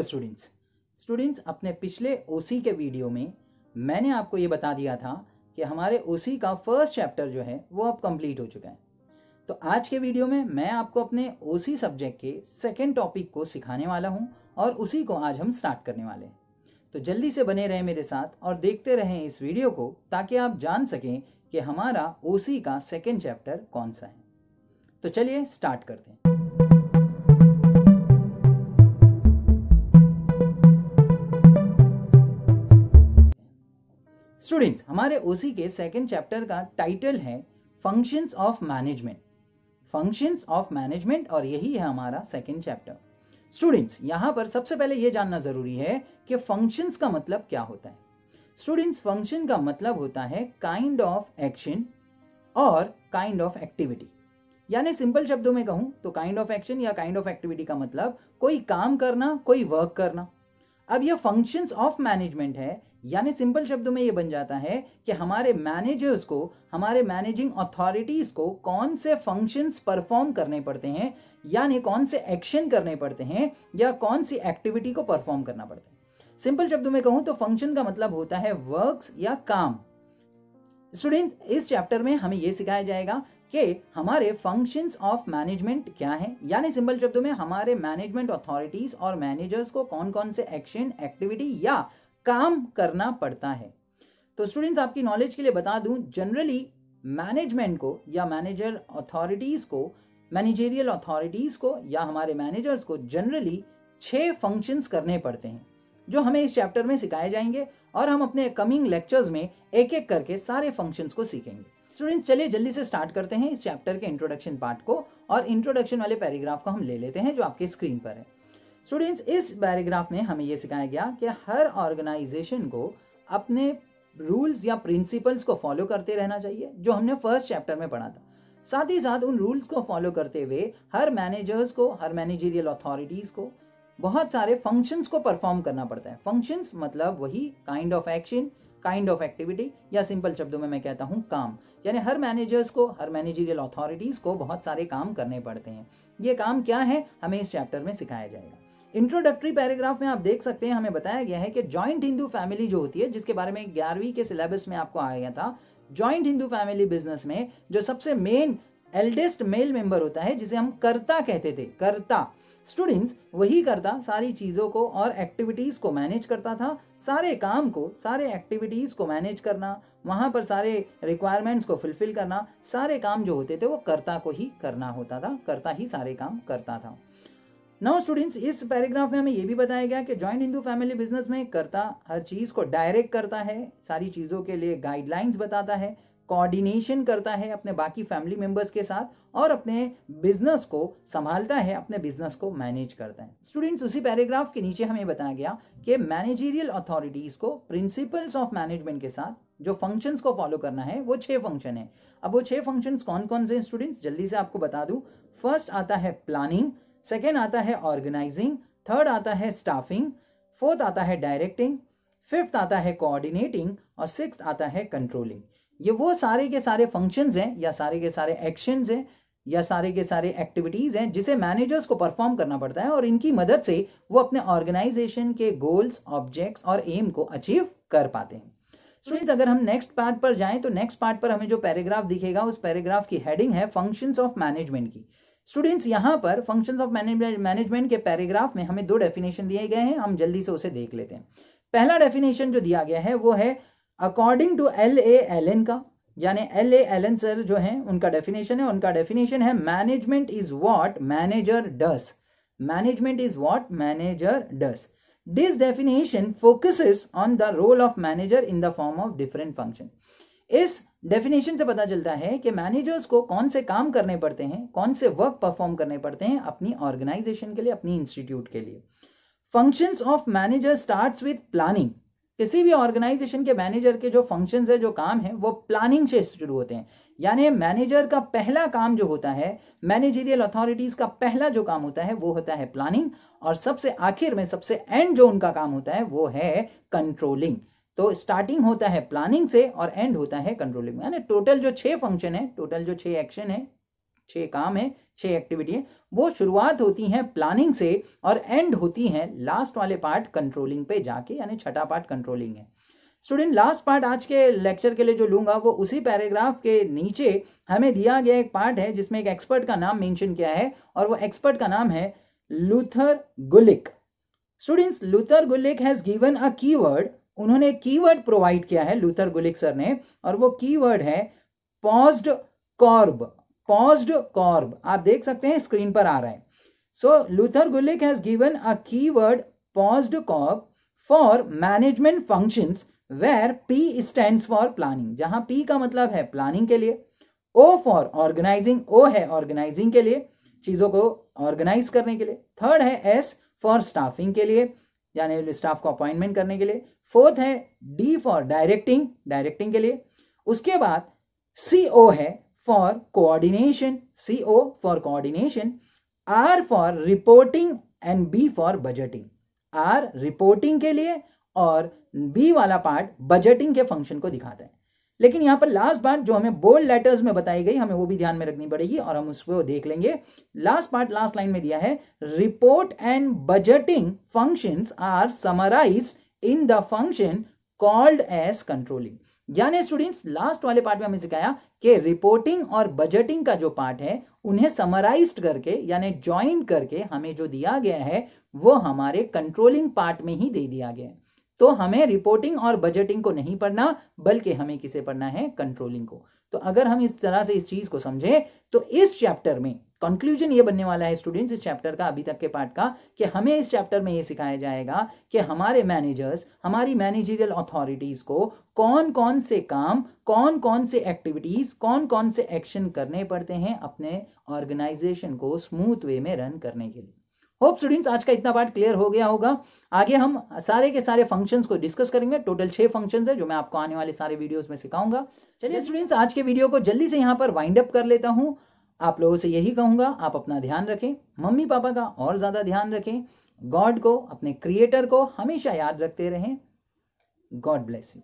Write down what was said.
Students अपने पिछले ओसी के वीडियो में मैंने आपको ये बता दिया था कि हमारे ओसी का फर्स्ट चैप्टर जो है वो अब कंप्लीट हो चुका है। तो आज के वीडियो में मैं आपको अपने ओसी सब्जेक्ट के सेकेंड टॉपिक को सिखाने वाला हूं और उसी को आज हम स्टार्ट करने वाले हैं। तो जल्दी से बने रहें मेरे साथ और देखते रहें इस वीडियो को ताकि आप जान सकें कि हमारा ओसी का सेकेंड चैप्टर कौन सा है। तो चलिए स्टार्ट करते हैं। स्टूडेंट्स, हमारे ओसी के सेकेंड चैप्टर का टाइटल है functions of management. Functions of management और यही है हमारा सेकेंड चैप्टर। स्टूडेंट्स, यहां पर सबसे पहले यह जानना जरूरी है कि फंक्शंस का मतलब क्या होता है। स्टूडेंट्स, फंक्शन का मतलब होता है काइंड ऑफ एक्शन और काइंड ऑफ एक्टिविटी। यानी सिंपल शब्दों में कहूं तो काइंड ऑफ एक्शन या काइंड ऑफ एक्टिविटी का मतलब कोई काम करना, कोई वर्क करना। अब यह फंक्शंस ऑफ मैनेजमेंट है, यानी सिंपल शब्दों में यह बन जाता है कि हमारे मैनेजर्स को, हमारे मैनेजिंग अथॉरिटीज को कौन से फंक्शंस परफॉर्म करने पड़ते हैं, यानी कौन से एक्शन करने पड़ते हैं या कौन सी एक्टिविटी को परफॉर्म करना पड़ता है। सिंपल शब्दों में कहूं तो फंक्शन का मतलब होता है वर्क्स या काम। स्टूडेंट, इस चैप्टर में हमें यह सिखाया जाएगा कि हमारे फंक्शंस ऑफ मैनेजमेंट क्या हैं, यानी सिंपल शब्दों में हमारे मैनेजमेंट अथॉरिटीज और मैनेजर्स को कौन कौन से एक्शन, एक्टिविटी या काम करना पड़ता है। तो स्टूडेंट्स, आपकी नॉलेज के लिए बता दूं, जनरली मैनेजमेंट को या मैनेजर अथॉरिटीज को, मैनेजरियल अथॉरिटीज को या हमारे मैनेजर्स को जनरली 6 फंक्शंस करने पड़ते हैं जो हमें इस चैप्टर में सिखाए जाएंगे और हम अपने कमिंग लेक्चर्स में एक एक करके सारे फंक्शंस को सीखेंगे। स्टूडेंट्स, चलिए जल्दी से स्टार्ट करते हैं इस चैप्टर के इंट्रोडक्शन पार्ट को और इंट्रोडक्शन वाले पैराग्राफ को हम ले लेते हैं जो आपके स्क्रीन पर है। स्टूडेंट्स, इस पैराग्राफ में हमें यह सिखाया गया कि हर ऑर्गेनाइजेशन को अपने रूल्स या प्रिंसिपल्स को फॉलो करते रहना चाहिए, जो हमने फर्स्ट चैप्टर में पढ़ा था। साथ ही साथ उन रूल्स को फॉलो करते हुए हर मैनेजर्स को, हर मैनेजरियल अथॉरिटीज को बहुत सारे फंक्शंस को परफॉर्म करना पड़ता है। फंक्शंस मतलब वही kind of action, kind of activity या सिंपल शब्दों में मैं कहता हूं काम। यानी हर मैनेजर्स को, हर मैनेजरियल अथॉरिटीज को बहुत सारे काम करने पड़ते हैं। ये काम क्या है हमें इस चैप्टर में सिखाया जाएगा। इंट्रोडक्टरी पैराग्राफ में आप देख सकते हैं हमें बताया गया है कि जॉइंट हिंदू फैमिली जो होती है, जिसके बारे में 11वीं के सिलेबस में आपको आ गया था, जॉइंट हिंदू फैमिली बिजनेस में जो सबसे मेन एल्डेस्ट मेल मेंबर होता है, जिसे हम कर्ता कहते थे, कर्ता। स्टूडेंट्स, वही कर्ता सारी चीजों को और एक्टिविटीज को मैनेज करता था। सारे काम को, सारे एक्टिविटीज को मैनेज करना, वहां पर सारे रिक्वायरमेंट्स को फुलफिल करना, सारे काम जो होते थे वो कर्ता को ही करना होता था। कर्ता ही सारे काम करता था। नाउ स्टूडेंट्स, इस पैराग्राफ में हमें यह भी बताया गया कि जॉइंट हिंदू फैमिली बिजनेस में कर्ता हर चीज को डायरेक्ट करता है, सारी चीजों के लिए गाइडलाइंस बताता है, कोऑर्डिनेशन करता है अपने बाकी फैमिली मेंबर्स के साथ और अपने बिजनेस को संभालता है, अपने बिजनेस को मैनेज करता है। स्टूडेंट्स, उसी पैराग्राफ के नीचे हमें बताया गया कि मैनेजरियल अथॉरिटीज को प्रिंसिपल्स ऑफ मैनेजमेंट के साथ जो फंक्शंस को फॉलो करना है वो 6 फंक्शन है। अब वो 6 फंक्शंस कौन कौन से स्टूडेंट्स, जल्दी से आपको बता दूं। फर्स्ट आता है प्लानिंग, सेकेंड आता है ऑर्गेनाइजिंग, थर्ड आता है स्टाफिंग, फोर्थ आता है डायरेक्टिंग, फिफ्थ आता है कोऑर्डिनेटिंग और सिक्स्थ आता है कंट्रोलिंग। ये वो सारे के सारे फंक्शंस हैं या सारे के सारे एक्शंस हैं या सारे के सारे एक्टिविटीज हैं जिसे मैनेजर्स को परफॉर्म करना पड़ता है और इनकी मदद से वो अपने ऑर्गेनाइजेशन के गोल्स, ऑब्जेक्ट्स और एम को अचीव कर पाते हैं। स्टूडेंट्स, अगर हम नेक्स्ट पार्ट पर जाएं तो नेक्स्ट पार्ट पर हमें जो पैराग्राफ दिखेगा उस पैराग्राफ की हेडिंग है फंक्शंस ऑफ मैनेजमेंट की। स्टूडेंट्स, यहां पर फंक्शंस ऑफ मैनेजमेंट के पैराग्राफ में हमें 2 डेफिनेशन दिए गए हैं, हम जल्दी से उसे देख लेते हैं। पहला डेफिनेशन जो दिया गया है वो है अकॉर्डिंग टू LA एलन का, यानी LA एलन सर जो है उनका डेफिनेशन है। उनका डेफिनेशन है management is what manager does. Management is what manager does. This definition focuses on the role of manager in the form of different function. इस definition से पता चलता है कि मैनेजर्स को कौन से काम करने पड़ते हैं, कौन से वर्क परफॉर्म करने पड़ते हैं अपनी ऑर्गेनाइजेशन के लिए, अपनी इंस्टीट्यूट के लिए। Functions of manager starts with planning. किसी भी ऑर्गेनाइजेशन के मैनेजर के जो फंक्शंस है, जो काम है, वो प्लानिंग से शुरू होते हैं। यानी मैनेजर का पहला काम जो होता है, मैनेजरियल अथॉरिटीज का पहला जो काम होता है वो होता है प्लानिंग और सबसे आखिर में, सबसे एंड जो उनका काम होता है वो है कंट्रोलिंग। तो स्टार्टिंग होता है प्लानिंग से और एंड होता है कंट्रोलिंग में। यानी टोटल जो 6 फंक्शन है, टोटल जो 6 एक्शन है, 6 काम है, 6 एक्टिविटी है, वो शुरुआत होती है प्लानिंग से और एंड होती है लास्ट वाले पार्ट कंट्रोलिंग पे जाके, यानी छठा पार्ट कंट्रोलिंग है। स्टूडेंट लास्ट पार्ट आज के लेक्चर के लिए जो लूंगा वो उसी पैराग्राफ के नीचे हमें दिया गया एक पार्ट है जिसमें एक एक्सपर्ट का नाम मेंशन किया है और वो एक्सपर्ट का नाम है Luther Gulik. Students, Luther Gulick has given a keyword, उन्होंने कीवर्ड प्रोवाइड किया है लूथर गुलिक सर ने, और वो कीवर्ड है पॉज्ड कॉर्ब। पॉज्ड कॉर्ब आप देख सकते हैं स्क्रीन पर आ रहा है। So Luther Gulick has given a keyword POSDCORB for management functions where P stands for planning, जहां P का मतलब है प्लानिंग के लिए, O फॉर ऑर्गेनाइजिंग, O है ऑर्गेनाइजिंग के लिए, चीजों को ऑर्गेनाइज करने के लिए। थर्ड है S फॉर स्टाफिंग के लिए, यानी स्टाफ को अपॉइंटमेंट करने के लिए। फोर्थ है D फॉर डायरेक्टिंग, डायरेक्टिंग के लिए। उसके बाद CO है for coordination, CO for coordination. R for reporting and B for budgeting, R reporting के लिए और B वाला पार्ट बजटिंग के फंक्शन को दिखाता है। लेकिन यहां पर लास्ट पार्ट जो हमें बोल्ड लेटर्स में बताई गई, हमें वो भी ध्यान में रखनी पड़ेगी और हम उसको देख लेंगे। लास्ट पार्ट लास्ट लाइन में दिया है, report and budgeting functions are summarised in the function called as controlling. यानी स्टूडेंट्स लास्ट वाले पार्ट में हमें सिखाया कि रिपोर्टिंग और बजटिंग का जो पार्ट है उन्हें समराइज्ड करके यानी ज्वाइन करके हमें जो दिया गया है वो हमारे कंट्रोलिंग पार्ट में ही दे दिया गया है। तो हमें रिपोर्टिंग और बजटिंग को नहीं पढ़ना, बल्कि हमें किसे पढ़ना है, कंट्रोलिंग को। तो अगर हम इस तरह से इस चीज को समझे तो इस चैप्टर में कंक्लूजन ये बनने वाला है स्टूडेंट्स, इस चैप्टर का अभी तक के पार्ट का, कि हमें इस चैप्टर में ये सिखाया जाएगा कि हमारे मैनेजर्स, हमारी मैनेजरियल अथॉरिटीज को कौन कौन से काम, कौन कौन से एक्टिविटीज, कौन कौन से एक्शन करने पड़ते हैं अपने ऑर्गेनाइजेशन को स्मूथ वे में रन करने के लिए। होप स्टूडेंट्स आज का इतना पार्ट क्लियर हो गया होगा। आगे हम सारे के सारे फंक्शंस को डिस्कस करेंगे। टोटल 6 फंक्शंस है जो मैं आपको आने वाले सारे वीडियोस में सिखाऊंगा। चलिए स्टूडेंट्स आज के वीडियो को जल्दी से यहाँ पर वाइंड अप कर लेता हूँ। आप लोगों से यही कहूंगा, आप अपना ध्यान रखें, मम्मी पापा का और ज्यादा ध्यान रखें, गॉड को, अपने क्रिएटर को हमेशा याद रखते रहें। God bless you.